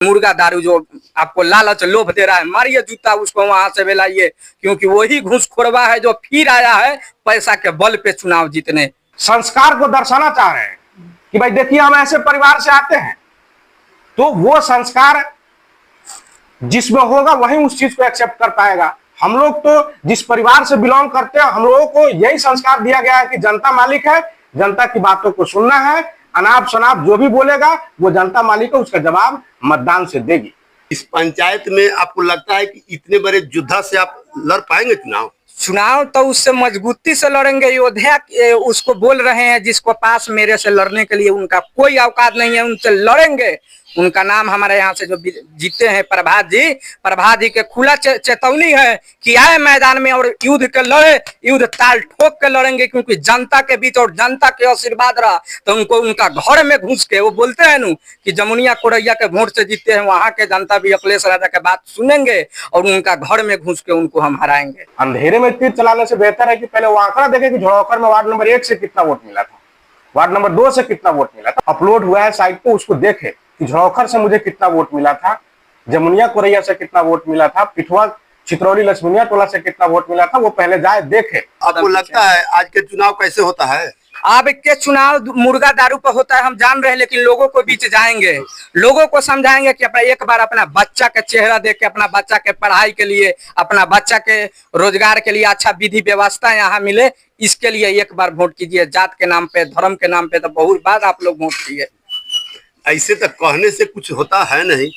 मुर्गा दारू जो आपको लालच लोभ दे रहा है, मारिए जूता उसको, वहां से बेलाइए, क्योंकि वही घूसखोरवा है जो फिर आया है पैसा के बल पे चुनाव जीतने। संस्कार को दर्शाना चाह रहे हैं कि भाई देखिए हम ऐसे परिवार से आते हैं, तो वो संस्कार जिसमें होगा वही उस चीज को एक्सेप्ट कर पाएगा। हम लोग तो जिस परिवार से बिलोंग करते हैं, हम लोगों को यही संस्कार दिया गया है कि जनता मालिक है, जनता की बातों को सुनना है, अनाप शनाप जो भी बोलेगा वो जनता मालिक है, उसका जवाब मतदान से देगी। इस पंचायत में आपको लगता है कि इतने बड़े योद्धा से आप लड़ पाएंगे चुनाव? तो उससे मजबूती से लड़ेंगे। योद्धा उसको बोल रहे हैं जिसको पास मेरे से लड़ने के लिए उनका कोई औकात नहीं है, उनसे लड़ेंगे। उनका नाम हमारे यहाँ से जो जीते हैं प्रभात जी के खुला चेतावनी है कि आए मैदान में और युद्ध के लड़े, युद्ध ताल ठोक के लड़ेंगे, क्योंकि जनता के बीच और जनता के आशीर्वाद रहा तो उनको उनका घर में घुस के, वो बोलते हैं नु कि जमुनिया कोरैया के वोट से जीते हैं, वहां के जनता भी अखिलेश राजा के बात सुनेंगे और उनका घर में घुस के उनको हम हराएंगे। अंधेरे में तीर चलाने से बेहतर है कि पहले वो आंकड़ा देखे कि झोड़ोकर में वार्ड नंबर 1 से कितना वोट मिला था, वार्ड नंबर 2 से कितना वोट मिला था, अपलोड हुआ है साइट पे, उसको देखे कि झोड़ोकर से मुझे कितना वोट मिला था, जमुनिया कोरैया से कितना वोट मिला था, पिठुआ चित्रौली लक्ष्मणिया टोला से कितना वोट मिला था, वो पहले जाए देखे। आपको लगता है आज के चुनाव कैसे होता है? अब के चुनाव मुर्गा दारू पर होता है हम जान रहे हैं, लेकिन लोगों को बीच जाएंगे, लोगों को समझाएंगे कि अपना एक बार अपना बच्चा का चेहरा देख के, अपना बच्चा के पढ़ाई के लिए, अपना बच्चा के रोजगार के लिए अच्छा विधि व्यवस्था यहाँ मिले, इसके लिए एक बार वोट कीजिए। जात के नाम पे, धर्म के नाम पे तो बहुत बार आप लोग वोट किए। ऐसे तक कहने से कुछ होता है नहीं,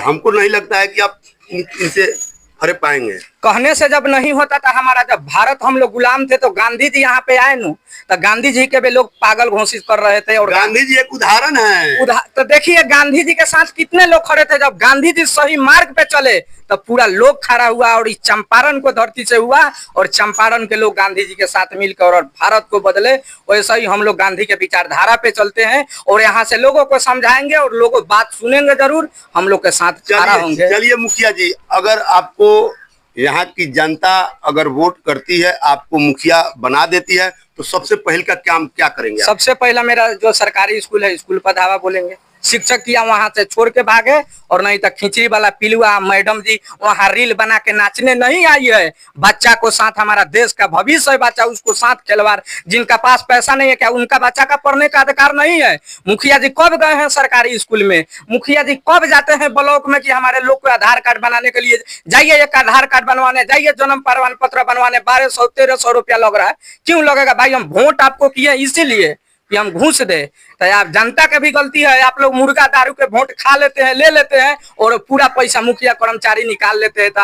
हमको नहीं लगता है कि आप इनसे हरे पाएंगे। कहने से जब नहीं होता था, हमारा जब भारत हम लोग गुलाम थे तो गांधी जी यहाँ पे आए नु, तो गांधी जी के भी लोग पागल घोषित कर रहे थे। और गांधी जी एक उदाहरण है। तो देखिए गांधी जी के साथ कितने लोग खड़े थे। जब गांधी जी सही मार्ग पे चले तो पूरा लोग खड़ा हुआ, और इस चंपारण को धरती से हुआ और चंपारण के लोग गांधी जी के साथ मिलकर और भारत को बदले। वैसा ही हम लोग गांधी के विचारधारा पे चलते हैं और यहाँ से लोगों को समझाएंगे और लोग बात सुनेंगे जरूर, हम लोग के साथ खड़ा होंगे। चलिए मुखिया जी, अगर आपको यहाँ की जनता अगर वोट करती है, आपको मुखिया बना देती है, तो सबसे पहले का काम क्या करेंगे? सबसे पहला मेरा जो सरकारी स्कूल है, स्कूल पर धावा बोलेंगे। शिक्षक किया वहां से छोड़ के भागे, और नहीं तो खिचड़ी वाला पिलुआ मैडम जी वहां रील बना के नाचने नहीं आई है। बच्चा को साथ, हमारा देश का भविष्य है बच्चा, उसको साथ खिलवाड़। जिनका पास पैसा नहीं है, क्या उनका बच्चा का पढ़ने का अधिकार नहीं है? मुखिया जी कब गए हैं सरकारी स्कूल में? मुखिया जी कब जाते हैं ब्लॉक में कि हमारे लोग को आधार कार्ड बनाने के लिए जाइए, एक आधार कार्ड बनवाने जाइए, जन्म प्रमाण पत्र बनवाने 1200-1300 रुपया लग रहा है। क्यों लगेगा भाई? हम वोट आपको किए इसीलिए कि हम घूस दे। तो आप जनता का भी गलती है, आप लोग मुर्गा दारू के वोट खा लेते हैं, ले लेते हैं और पूरा पैसा मुखिया कर्मचारी निकाल लेते हैं। तो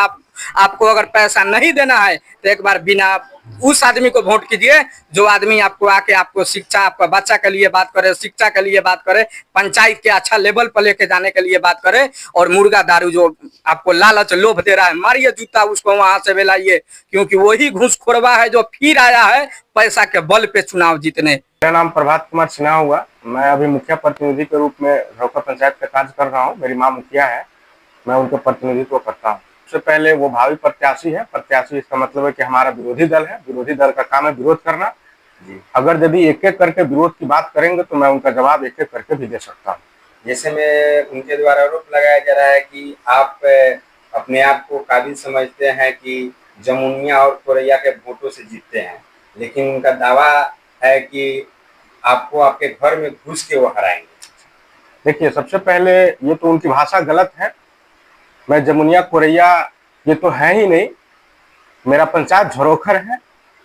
आपको अगर पैसा नहीं देना है तो एक बार बिना उस आदमी को वोट कीजिए जो आदमी आपको आके आपको शिक्षा, आपका बच्चा के लिए बात करे, शिक्षा के लिए बात करे, पंचायत के अच्छा लेवल पर लेके जाने के लिए बात करे। और मुर्गा दारू जो आपको लालच लोभ दे रहा है, मारिए जूता उसको, वहां से बेलाइए, क्योंकि वही घूसखोरवा है जो फिर आया है पैसा के बल पे चुनाव जीतने। मेरा नाम प्रभात कुमार सिन्हा हुआ। मैं अभी मुखिया प्रतिनिधि के रूप में झोड़ोकर पंचायत का कार्य कर रहा हूँ। मेरी माँ मुखिया है, मैं उनका प्रतिनिधित्व करता हूँ। सबसे पहले वो भावी प्रत्याशी है। प्रत्याशी इसका मतलब है कि हमारा विरोधी दल है, विरोधी दल का काम है विरोध करना। अगर यदि एक एक करके विरोध की बात करेंगे तो मैं उनका जवाब एक एक करके भी दे सकता हूँ। जैसे में उनके द्वारा आरोप लगाया जा रहा है कि आप अपने आप को काबिल समझते हैं कि जमुनिया और कोरैया के वोटों से जीतते हैं, लेकिन उनका दावा है कि आपको आपके घर में घुस के वो हराएंगे। देखिए, सबसे पहले ये तो उनकी भाषा गलत है। मैं जमुनिया कोरैया ये तो है ही नहीं, मेरा पंचायत झोड़ोकर है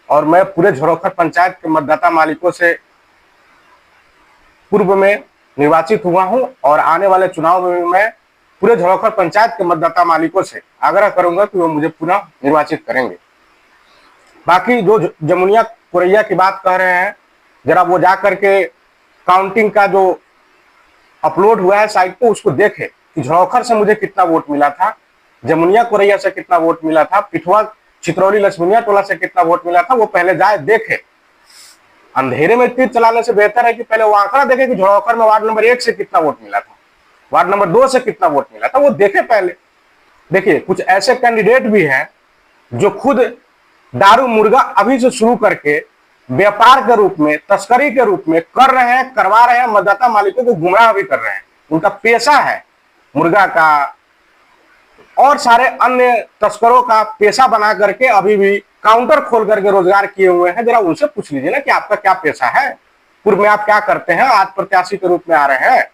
और मैं पूरे झोड़ोकर पंचायत के मतदाता मालिकों से पूर्व में निर्वाचित हुआ हूं और आने वाले चुनाव में मैं पूरे झोड़ोकर पंचायत के मतदाता मालिकों से आग्रह करूंगा कि वो मुझे पुनः निर्वाचित करेंगे। बाकी जो जमुनिया कोरैया की बात कह रहे हैं, जरा वो जा करके काउंटिंग का जो अपलोड हुआ है साइट पे, उसको देखे कि झोड़ोकर से मुझे कितना वोट मिला था, जमुनिया कोरैया से कितना वोट मिला था, पिठुआ चित्रौली लक्ष्मणिया टोला से कितना वोट मिला था, वो पहले जाए देखे। अंधेरे में तीर चलाने से बेहतर है कि पहले वो आंकड़ा देखे कि झोड़ोकर में वार्ड नंबर 1 से कितना वोट मिला था, वार्ड नंबर 2 से कितना वोट मिला था, वो देखे पहले। देखिए, कुछ ऐसे कैंडिडेट भी हैं जो खुद दारू मुर्गा अभी से शुरू करके व्यापार के रूप में, तस्करी के रूप में कर रहे हैं, करवा रहे हैं, मतदाता मालिकों को गुमराह भी कर रहे हैं। उनका पेशा है। मुर्गा का और सारे अन्य तस्करों का पेशा बना करके अभी भी काउंटर खोल करके रोजगार किए हुए हैं। जरा उनसे पूछ लीजिए ना कि आपका क्या पेशा है, पूर्व में आप क्या करते हैं, आज प्रत्याशी के रूप में आ रहे हैं।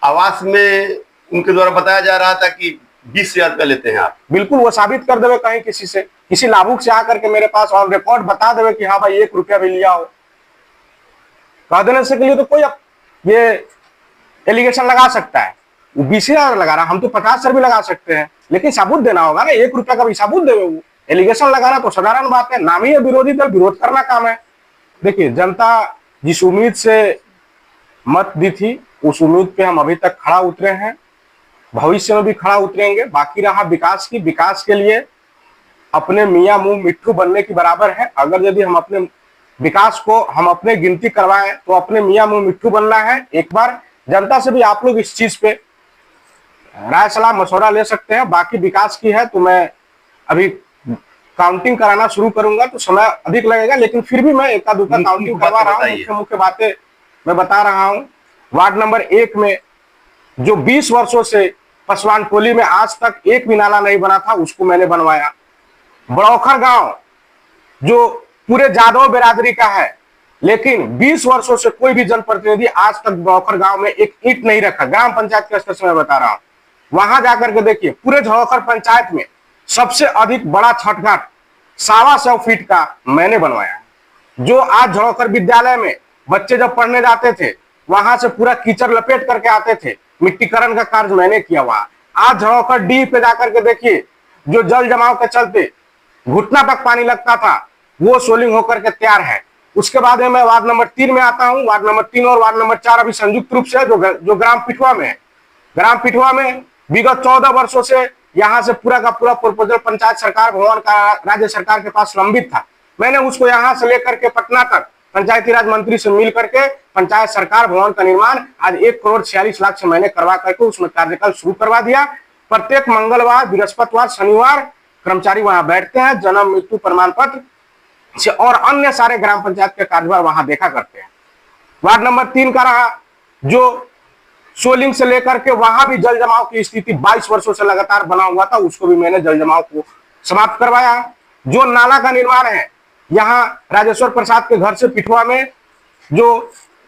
आवास में उनके द्वारा बताया जा रहा था कि 20,000 रुपया लेते हैं आप। बिल्कुल वो साबित कर देवे कहीं किसी से, किसी लाभुक से आकर के मेरे पास ऑन रिकॉर्ड बता देवे कि हाँ भाई 1 रुपया भी लिया हो। कह देने से के लिए तो कोई अब ये एलिगेशन लगा सकता है, वो 20,000 लगा रहा, हम तो 50,000 भी लगा सकते हैं, लेकिन सबूत देना होगा ना। 1 रुपया का भी सबूत देवे। वो एलिगेशन लगाना तो साधारण बात है, नाम ही है विरोधी दल, विरोध करना काम है। देखिए जनता जिस उम्मीद से मत दी थी उस उम्मीद पे हम अभी तक खड़ा उतरे हैं, भविष्य में भी खड़ा उतरेंगे। बाकी रहा विकास की, विकास के लिए अपने मियां मुंह मिट्ठू बनने की बराबर है। अगर यदि हम अपने विकास को हम अपने गिनती करवाएं तो अपने मियां मुंह मिट्ठू बनना है। एक बार जनता से भी आप लोग इस चीज पे राय सलाह मशवरा ले सकते हैं। बाकी विकास की है तो मैं अभी काउंटिंग कराना शुरू करूंगा तो समय अधिक लगेगा, लेकिन फिर भी मैं एका दुका काउंटिंग करवा रहा हूँ। मुख्य मुख्य बातें मैं बता रहा हूँ। वार्ड नंबर 1 में जो 20 वर्षों से पसवान टोली में आज तक एक भी नाला नहीं बना था, उसको मैंने बनवाया। बड़ौखर गांव जो पूरे जादव बिरादरी का है, लेकिन 20 वर्षों से कोई भी जनप्रतिनिधि आज तक बड़ौखर गांव में एक ईंट नहीं रखा। ग्राम पंचायत के स्तर से मैं बता रहा हूं, वहां जाकर के देखिए पूरे झड़ौखर पंचायत में सबसे अधिक बड़ा छठ घाट 125 फीट का मैंने बनवाया। जो आज झड़ौखर विद्यालय में बच्चे जब पढ़ने जाते थे वहां से पूरा कीचड़ लपेट करके आते थे, मिट्टीकरण का कार्य मैंने किया। वहां आज झड़ौखर डी पे जाकर के देखिए, जो जल जमाव के चलते घुटना तक पानी लगता था, वो सोलिंग होकर के तैयार है। उसके बाद में मैं वार्ड नंबर 3 में आता हूं। वार्ड नंबर 3 और वार्ड नंबर 4 अभी संयुक्त रूप से जो ग्राम पिठुआ में है। ग्राम पिठुआ में विगत 14 वर्षों से यहाँ से पूरा का पूरा प्रपोजल पंचायत सरकार भवन का राज्य सरकार के पास लंबित था। मैंने उसको यहाँ से लेकर के पटना तक पंचायती राज मंत्री से मिल करके पंचायत सरकार भवन का निर्माण आज 1,46,00,000 से मैंने करवा करके उसमें कार्यकाल शुरू करवा दिया। प्रत्येक मंगलवार, बृहस्पतिवार, शनिवार कर्मचारी वहां बैठते हैं, जन्म मृत्यु प्रमाण पत्र से और अन्य सारे ग्राम पंचायत के कार्यभार वहां देखा करते हैं। वार्ड नंबर 3 का रहा, जो सोलिंग से लेकर के वहां भी जल जमाव की स्थिति 22 वर्षों से लगातार बना हुआ था, उसको भी मैंने जल जमाव को समाप्त करवाया। जो नाला का निर्माण है यहाँ राजेश्वर प्रसाद के घर से पिठुआ में, जो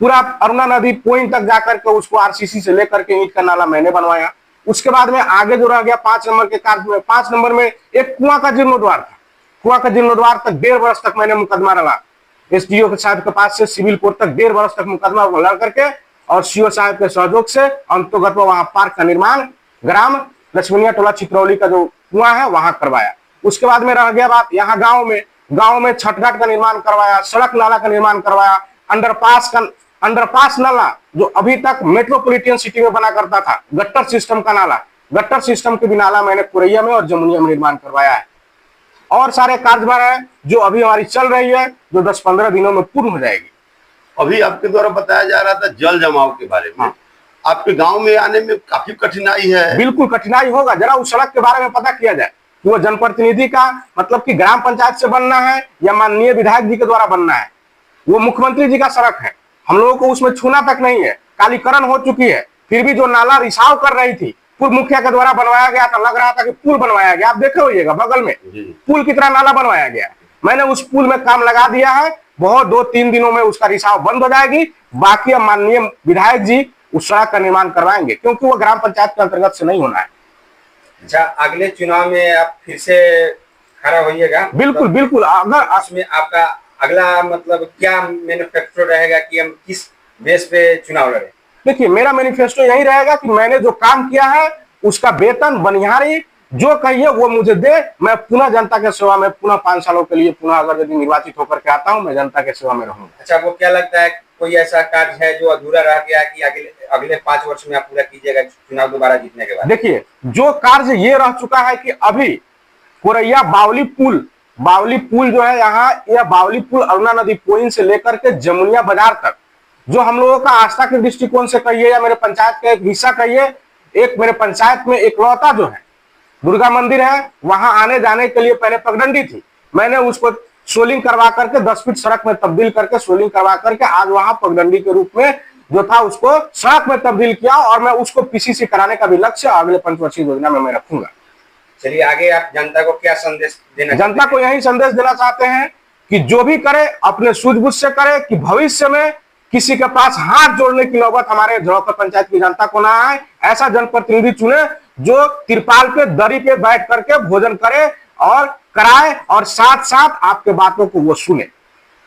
पूरा अरुणा नदी पॉइंट तक जाकर के उसको आरसीसी से लेकर के ईंट का नाला मैंने बनवाया। उसके बाद में आगे जो रह गया 5 नंबर के कार्य में, 5 नंबर में एक कुआं का जीर्णोद्वार था। कुआं का जीर्णोद्वार तक 1.5 वर्ष तक मैंने मुकदमा लड़ा। एसडीओ के साहब के पास से सिविल कोर्ट तक 1.5 वर्ष तक मुकदमा लड़ करके और सीओ साहब के सहयोग से अंतर्गत वहां पार्क का निर्माण ग्राम लक्ष्मणिया टोला चित्रौली का जो कुआं है वहां करवाया। उसके बाद में रह गया बात यहाँ गांव में छठ घाट का निर्माण करवाया, सड़क नाला का निर्माण करवाया, अंडरपास नाला जो अभी तक मेट्रोपॉलिटन सिटी में बना करता था, गट्टर सिस्टम का नाला, गट्टर सिस्टम के भी नाला मैंने कुरैया में और जमुनिया में निर्माण करवाया है। और सारे कार्यभार है जो अभी हमारी चल रही है, जो 10-15 दिनों में पूर्ण हो जाएगी। अभी आपके द्वारा बताया जा रहा था जल जमाव के बारे में। आपके गांव में आने में काफी कठिनाई है। बिल्कुल कठिनाई होगा। जरा उस सड़क के बारे में पता किया जाए कि वो जनप्रतिनिधि का मतलब कि ग्राम पंचायत से बनना है या माननीय विधायक जी के द्वारा बनना है। वो मुख्यमंत्री जी का सड़क है, हम लोगों को उसमें छूना तक नहीं है। कालीकरण हो चुकी है, फिर भी जो नाला रिसाव कर रही थी पूर्व मुखिया के द्वारा बनवाया गया था, लग रहा था कि पुल बनवाया गया। आप देखे होइएगा बगल में पुल की तरह नाला बनवाया गया। मैंने उस पुल में काम लगा दिया है, बहुत 2-3 दिनों में उसका रिसाव बंद हो जाएगी। बाकी अब माननीय विधायक जी उस सड़क का निर्माण करवाएंगे, क्योंकि वो ग्राम पंचायत के अंतर्गत से नहीं होना है। अच्छा, अगले चुनाव में आप फिर से खड़ा होइएगा? बिल्कुल बिल्कुल। अगर उसमें आपका अगला मतलब क्या मैनिफेस्टो रहेगा कि हम किस बेस पे चुनाव लड़े? देखिए मेरा मैनिफेस्टो यही रहेगा कि मैंने जो काम किया है उसका वेतन बनिहारी जो कहिए वो मुझे दे। मैं पुनः जनता के सेवा में पुनः 5 सालों के लिए पुनः अगर यदि निर्वाचित होकर के आता हूं, मैं जनता के सेवा में रहूंगा। अच्छा, वो क्या लगता है कोई ऐसा कार्य है जो अधूरा रह गया कि अगले 5 वर्ष में आप पूरा कीजिएगा चुनाव दोबारा जीतने के बाद? देखिए जो कार्य ये रह चुका है कि अभी कोरैया बावली पुल जो है यहाँ, यह बावली पुल अरुणा नदी पॉइंट से लेकर के जमुनिया बाजार तक, जो हम लोगों का आस्था के दृष्टिकोण से कहिए या मेरे पंचायत का एक हिस्सा कहिए, एक मेरे पंचायत में इकलौता जो है दुर्गा मंदिर है, वहां आने जाने के लिए पहले पगडंडी थी। मैंने उसको सोलिंग करवा करके 10 फीट सड़क में तब्दील करके सोलिंग करवा करके आज वहां पगडंडी के रूप में जो था उसको सड़क में तब्दील किया, और मैं उसको पीसीसी कराने का भी लक्ष्य अगले पंचवर्षीय योजना में मैं रखूंगा। चलिए आगे आप जनता को क्या संदेश देना जनता को यही संदेश देना चाहते हैं कि जो भी करे अपने सूझबूझ से करे, कि भविष्य में किसी के पास हाथ जोड़ने की नौबत हमारे झलौकर पंचायत की जनता को ना आए। ऐसा जनप्रतिनिधि चुने जो तिरपाल पे दरी पे बैठ करके भोजन करे और कराए, और साथ साथ आपके बातों को वो सुने।